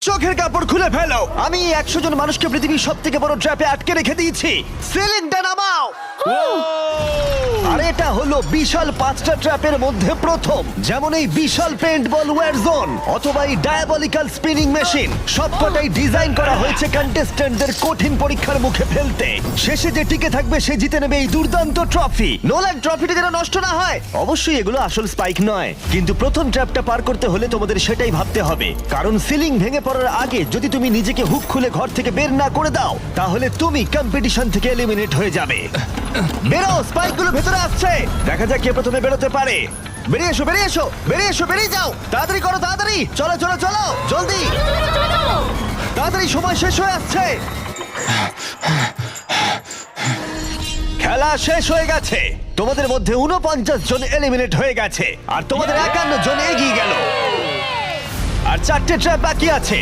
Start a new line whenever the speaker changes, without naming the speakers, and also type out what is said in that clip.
চোখের কাপড় খুলে ফেলো। আমি 100 জন মানুষকে পৃথিবীর সব থেকে বড় ট্র্যাপে আটকে রেখে দিয়েছি। সিলিংটা নামাও। আর এটা হলো বিশাল 5টা ট্র্যাপের মধ্যে প্রথম, যেমন এই বিশাল পেন্ট বল ওয়ার জোন অথবা এই ডায়াবলিক্যাল স্পিনিং মেশিন। সবকটাই ডিজাইন করা হয়েছে কন্টেস্ট্যান্টদের কঠিন পরীক্ষার মুখে ফেলতে। শেষে যে টিকে থাকবে সে জিতে নেবে এই দুর্দান্ত ট্রফি। নোলান, ট্রফিটা যেন নষ্ট না হয়। অবশ্যই এগুলো আসল স্পাইক নয়, কিন্তু প্রথম ট্র্যাপটা পার করতে হলে তোমাদের সেটাই ভাবতে হবে, কারণ সিলিং ভেঙে পড়ার আগে যদি তুমি নিজেকে হুক খুলে ঘর থেকে বের না করে দাও তাহলে তুমি কম্পিটিশন থেকে এলিমিনেট হয়ে যাবে। বেরো, স্পাইকগুলো ভেতরে আসছে। দেখা যাক কে প্রথমে বেরোতে পারে। বেরিয়ে এসো, বেরিয়ে এসো, বেরিয়ে এসো, বেরিয়ে যাও। তাড়াতাড়ি করো, তাড়াতাড়ি। চলো চলো চলো, জলদি তাড়াতাড়ি, সময় শেষ হয়ে আসছে। খেলা শেষ হয়ে গেছে। তোমাদের মধ্যে 49 জন এলিমিনেট হয়ে গেছে আর তোমাদের 51 জন এগিয়ে গেল। আর 4টে ট্র্যাপ বাকি আছে।